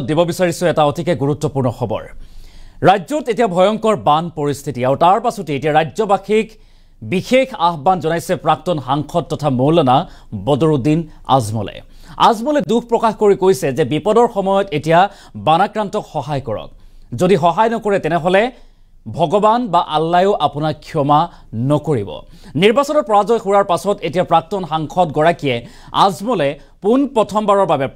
দিব বিচাৰিছো এটা অতিকে গুৰুত্বপূৰ্ণ খবৰ ৰাজ্যত এতিয়া ভয়ংকৰ বান পৰিস্থিতি আৰু তাৰ পাছতে এতিয়া ৰাজ্যবাসীক বিশেষ আহ্বান জনাইছে প্ৰাক্তন সাংসদ তথা মৌলানা বদৰুদ্দিন আজমলে দুখ প্ৰকাশ কৰি কৈছে যে বিপদৰ সময়ত এতিয়া বানাক্ৰান্তক সহায় কৰক যদি সহায় নকৰে তেনেহলে ভগৱান বা আল্লাহও আপোনাক ক্ষমা নকৰিব নিৰ্বাচনত পৰাজয় হোৱাৰ পাছত এতিয়া প্ৰাক্তন সাংসদ গৰাকীয়ে আজমলে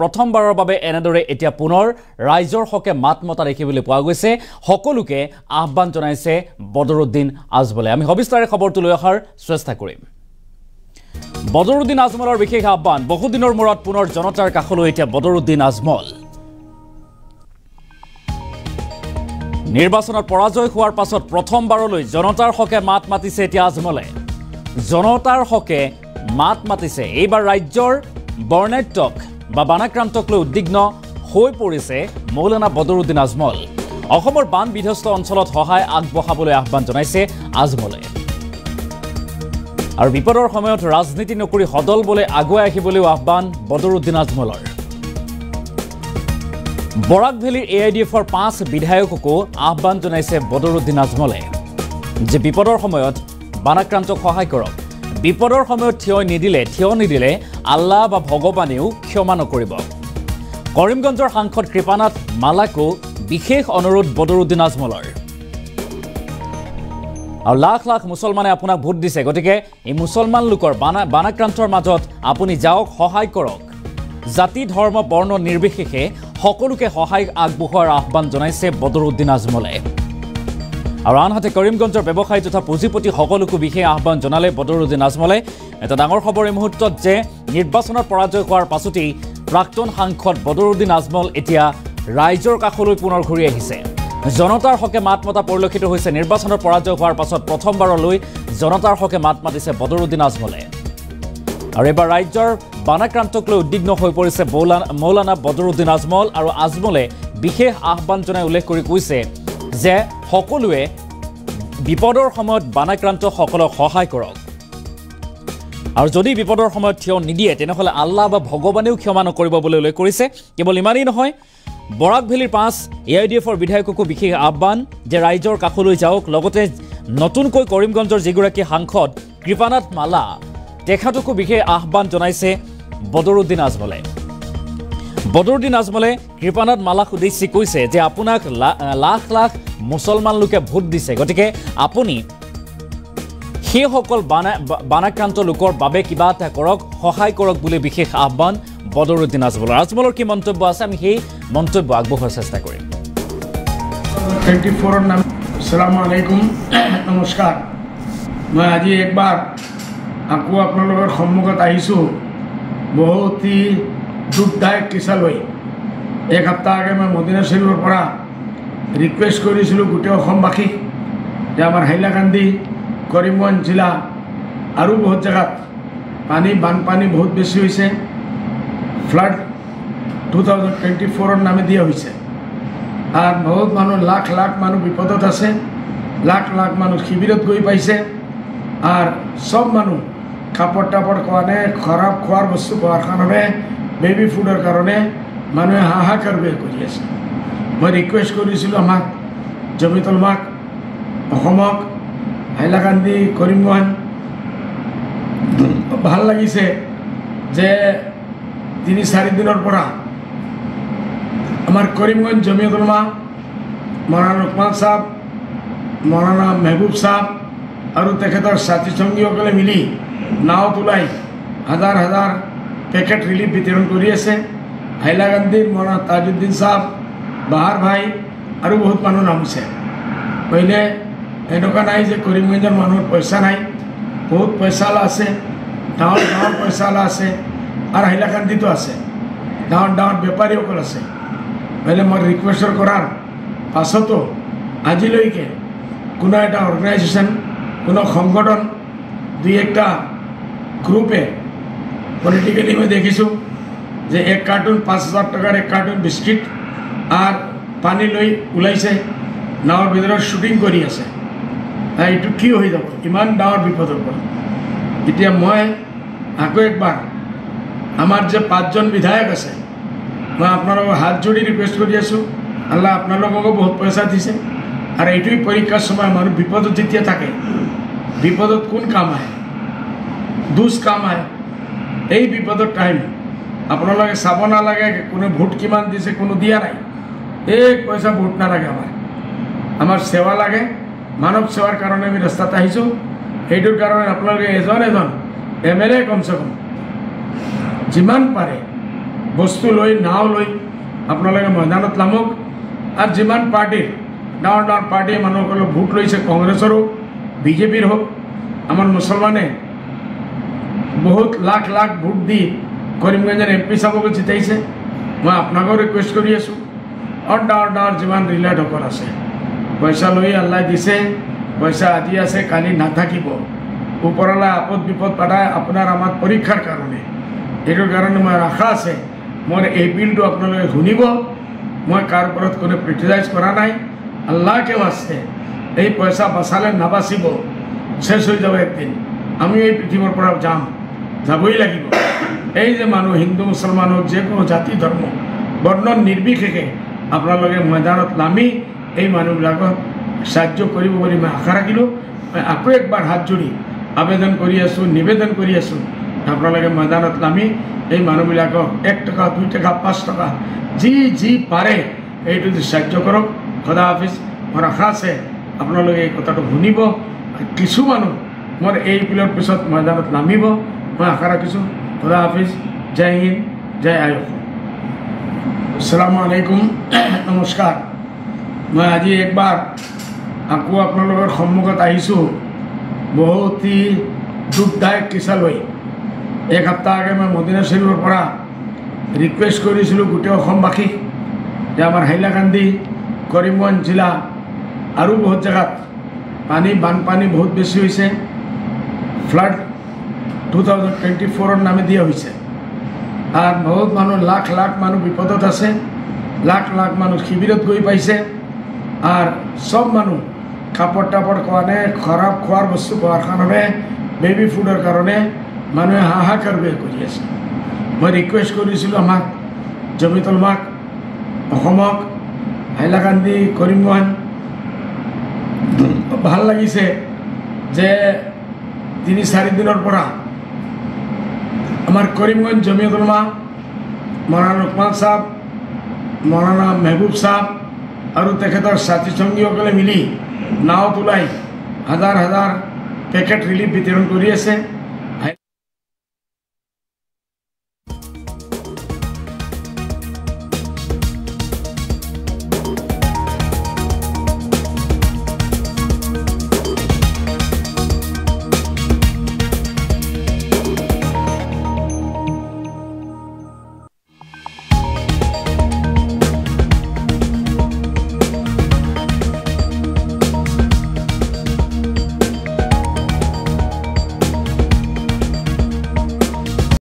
প্ৰথমবাৰৰ বাবে এনেদৰে এতিয়া পুনৰ ৰাইজৰ হকে মাত মতা দেখিবলৈ পোৱা গৈছে সকলোকে আহ্বান জনাইছে বদৰুদ্দিন আজমলে আমি সবিস্তাৰে খবৰটো লৈ অহাৰ চেষ্টা কৰিম বদৰুদ্দিন আজমলৰ বিশেষ আহ্বান বহুদিনৰ মূৰত পুনৰ জনতাৰ কাষলৈ এতিয়া বদৰুদ্দিন আজমল নিৰ্বাচনত পৰাজয় হোৱাৰ পাছত প্ৰথমবাৰলৈ জনতাৰ হকে মাত মাতিছে এতিয়া আজমলে জনতাৰ হকে মাত মাতিছে এইবাৰ ৰাজ্যৰ বৰ্ণাঢ্যক বা বানাক্ৰান্তক লৈ উদ্বিগ্ন হৈ পৰিছে মৌলানা বদৰুদ্দিন আজমল অসমৰ বান বিধ্বস্ত অঞ্চলত সহায় আগবঢ়াবলৈ আহ্বান জনাইছে আজমলে আৰু বিপদৰ সময়ত ৰাজনীতি নকৰি সদল বলে আগুৱাই আহিবলৈ আহ্বান বদৰুদ্দিন আজমলৰ বৰাক ভেলীৰ AIDFৰ 5 বিধায়ককো আহ্বান জনাইছে বদৰুদ্দিন আজমলে যে বিপদৰ সময়ত বানাক্ৰান্তক সহায় কৰক বিপদৰ সময়ত থিয় নিদিলে আল্লাহ বা ভগৱানেও ক্ষমা নকৰিব কৰিমগঞ্জৰ সাংসদ কৃপানাথ মালাকো বিশেষ অনুৰোধ বদৰুদ্দিন আজমলৰ আৰু লাখ লাখ মুছলমানে আপোনাক ভোট দিছে গতিকে এই মুছলমান লোকৰ বানাক্ৰান্তৰ মাজত আপুনি যাওক সহায় কৰক জাতি ধৰ্ম বৰ্ণ নিৰ্বিশেষে সকলোকে সহায় আগবঢ়োৱাৰ আহ্বান জনাইছে বদৰুদ্দিন আজমলে আৰু আনহাতে কৰিমগঞ্জৰ ব্যৱসায়ী তথা পুঁজিপতি সকলোকে বিশেষ আহ্বান জনালে বদৰুদ্দিন আজমলে এটা ডাঙৰ খবৰ এই মুহূৰ্তত যে নিৰ্বাচনত পৰাজয় হোৱাৰ পাছতেই প্ৰাক্তন সাংসদ বদৰুদ্দিন আজমল এতিয়া ৰাইজৰ কাষলৈ পুনৰ ঘূৰি আহিছে জনতাৰ হকে মাত মতা পৰিলক্ষিত হৈছে নিৰ্বাচনত পৰাজয় হোৱাৰ পাছত প্ৰথমবাৰলৈ জনতাৰ হকে মাত মাতিছে বদৰুদ্দিন আজমলে আৰু এবাৰ ৰাজ্যৰ বানাক্ৰান্তক লৈ উদ্বিগ্ন হৈ পৰিছে মৌলানা বদৰুদ্দিন আজমল আৰু আজমলে বিশেষ আহ্বান জনাই উল্লেখ কৰি কৈছে যে সকলোৱে বিপদৰ সময়ত বানাক্ৰান্ত সকলক সহায় কৰক আৰু যদি বিপদৰ সময়ত থিয় নিদিয়ে তেনেহলে আল্লাহ বা ভগৱানেও ক্ষমা নকৰিব বুলি উল্লেখ কৰিছে কেৱল ইমানেই নহয় বৰাক ভেলীৰ 5 AIDFৰ বিধায়ককো বিশেষ আহ্বান যে ৰাইজৰ কাষলৈ যাওক লগতে নতুনকৈ কৰিমগঞ্জৰ যিগৰাকী সাংসদ কৃপানাথ মালা তেখেতকো বিশেষ আহ্বান জনাইছে বদৰুদ্দিন আজমলে কৃপানাথ মালাক উদ্দেশ্যি কৈছে যে আপোনাক লাখ লাখ মুছলমান লোকে ভোট দিছে গতিকে আপুনি সেইসকল বানাক্ৰান্ত লোকৰ বাবে কিবা এটা কৰক সহায় কৰক বুলি বিশেষ আহ্বান বদৰুদ্দিন আজমলৰ কি মন্তব্য আছে আমি সেই মন্তব্য আগবঢ়োৱাৰ চেষ্টা কৰিম 24 নাম আসসালামু আলাইকুম নমস্কাৰ মই আজি একবাৰ আকৌ আপোনালোকৰ সন্মুখত আহিছোঁ বহুত দুখদায়ক কিছা লৈ এক সপ্তাহ আগে মই মদিনা শৰীফৰ পৰা ৰিকুৱেষ্ট কৰিছিলোঁ গোটেই অসমবাসীক যে আমাৰ হাইলাকান্দি কৰিমগঞ্জ জিলা আৰু বহুত জেগাত বানপানী বহুত বেছি হৈছে ফ্লাড 2024 নামে দিয়া হৈছে আৰু বহুত মানুহ লাখ লাখ মানুহ বিপদত আছে লাখ লাখ মানুহ শিবিৰত গৈ পাইছে আৰু সব মানুহ কাপড় টাপড় কাৰণে খৰাব খোৱাৰ বস্তু খোৱাৰ কাৰণে বেবি ফুডৰ কাৰণে মানুহে হাহাকাৰ কৰি আছে মই ৰিকুৱেষ্ট কৰিছিলোঁ আমাক জমিতুল মাক অসমক হাইলাকান্দি কৰিমগঞ্জ ভাল লাগিছে যে 3-4 দিনৰ পৰা আমাৰ কৰিমগঞ্জ জমিয়তুল মা মৌলানা লোকমান সাহেব মৌলানা মেহবুব সাহেব আৰু তেখেতৰ সাথী সংগীসকলে মিলি নাও তোলাই হাজাৰ হাজাৰ পেকেট ৰিলিফ বিতৰণ কৰি আছে হাইলাকান্দিৰ মৌলানা তাজউদ্দিন সাহেব বাহাৰ ভাই আৰু বহুত মানুহ নামিছে পहिले এনেকুৱা নাই যে কৰিমগঞ্জৰ মানুহৰ পইচা নাই বহুত পইচালা আছে ডাঙৰ ডাঙৰ পইচালা আছে আৰু হাইলাকান্দিতো আছে ডাঙৰ ডাঙৰ বেপাৰীসকল আছে পहिले মই ৰিকুৱেষ্ট কৰাৰ পাছতো আজিলৈকে কোনো এটা অৰ্গেনাইজেশ্যন কোনো সংগঠন দুই একটা গ্ৰুপে পলিটিক্যালি মই দেখিছোঁ যে 1 কাৰ্টুন 5,000 টকাৰ 1 কাৰ্টুন বিস্কিট আৰু পানী লৈ ওলাইছে নাৱৰ ভিতৰত শ্বুটিং কৰি আছে এইটো কি হৈ যাব ইমান ডাঙৰ বিপদৰ পৰা এতিয়া মই আকৌ একবাৰ আমাৰ যে 5জন বিধায়ক আছে মই আপোনালোকক হাত জোৰি ৰিকুৱেষ্ট কৰি আছোঁ, আল্লাহ আপোনালোককো বহুত পইচা দিছে আৰু এইটোৱেই পৰীক্ষাৰ সময়। মানুহ বিপদত যেতিয়া থাকে, বিপদত কোন কাম আহে? দুজ কাম আহে। এই বিপদৰ টাইম আপোনালোকে চাব নালাগে কোনে ভোট কিমান দিছে, কোনো দিয়া নাই। এক পইচা ভোট নালাগে। আমাৰ সেৱা লাগে, মানৱ সেৱাৰ কাৰণে আমি ৰাস্তাত আহিছোঁ। সেইটোৰ কাৰণে আপোনালোকে এজন এজন MLA কমচে কম যিমান পাৰে বস্তু লৈ, নাও লৈ আপোনালোকে ময়দানত নামক। আৰু যিমান পাৰ্টিৰ ডাঙৰ ডাঙৰ পাৰ্টিয়ে মানুহসকলক ভোট লৈছে, কংগ্ৰেছৰ হোক, BJPৰ হোক, আমাৰ মুছলমানে বহুত লাখ লাখ ভোট দি কৰিমগঞ্জৰ MP চাবকে জিতাইছে। মই আপোনাকো ৰিকুৱেষ্ট কৰি আছোঁ, আৰু ডাঙৰ ডাঙৰ যিমান ৰিলেটসকল আছে, পইচা লৈ আল্লাই দিছে, পইচা আজি আছে কালি নাথাকিব। ওপৰলৈ আপদ বিপদ পাঠায় আপোনাৰ আমাৰ পৰীক্ষাৰ কাৰণে। এইটোৰ কাৰণে মোৰ আশা আছে, মোৰ এই বিলটো আপোনালোকে শুনিব। মই কাৰ ওপৰত কোনো ক্ৰিটিচাইজ কৰা নাই। আল্লাহকে বাস্তে এই পইচা বাচালে নাবাচিব, শেষ হৈ যাব একদিন। আমিও এই পৃথিৱীৰ পৰা যাবই লাগিব। এই যে মানুহ হিন্দু মুছলমান হোক, যিকোনো জাতি ধৰ্ম বৰ্ণ নিৰ্বিশেষে আপোনালোকে ময়দানত নামি এই মানুহবিলাকক সাহায্য কৰিব বুলি মই আশা ৰাখিলোঁ। মই আকৌ একবাৰ হাত জোৰি আবেদন কৰি আছোঁ, নিবেদন কৰি আছোঁ, আপোনালোকে ময়দানত নামি এই মানুহবিলাকক 1 টকা 2 টকা 5 টকা যি পাৰে এইটো সাহায্য কৰক। খোদা হাফিজ। মোৰ আশা আছে আপোনালোকে এই কথাটো শুনিব। কিছু মানুহ মোৰ এই বিলৰ পিছত ময়দানত নামিব, মই আশা ৰাখিছোঁ। খোদা হাফিজ। জয় হিন্দ, জয় আই অসম। আসসালামু আলাইকুম, নমস্কাৰ। মই আজি একবাৰ আকৌ আপোনালোকৰ সন্মুখত আহিছোঁ বহুতই দুখদায়ক কিছা লৈ। 1 সপ্তাহ আগে মই মদিনা শৰীফৰ পৰা ৰিকুৱেষ্ট কৰিছিলোঁ গোটেই অসমবাসীক যে আমাৰ হাইলাকান্দি, কৰিমগঞ্জ জিলা আৰু বহুত জেগাত বানপানী বহুত বেছি হৈছে। ফ্লাড 2024 নামে দিয়া হৈছে। আৰু বহুত মানুহ, লাখ লাখ মানুহ বিপদত আছে, লাখ লাখ মানুহ শিবিৰত গৈ পাইছে। আৰু সব মানুহ কাপড় টাপড় কাৰণে, খৰাব খোৱাৰ বস্তু খোৱাৰ কাৰণে, বেবি ফুডৰ কাৰণে মানুহে হাহাকাৰ কৰি আছে। মই ৰিকুৱেষ্ট কৰিছিলোঁ আমাক জমিয়তুল উলামাক, অসমক, হাইলাকান্দি, কৰিমগঞ্জ। ভাল লাগিছে যে 3-4 দিনৰ পৰা আমাৰ কৰিমগঞ্জ জমিয়তুল উলামা, মৌলানা লোকমান সাহেব, মৌলানা মেহবুব সাহেব আৰু তেখেতৰ সাথী সংগীসকলে মিলি নাও তোলাই হাজাৰ হাজাৰ পেকেট ৰিলিফ বিতৰণ কৰি আছে।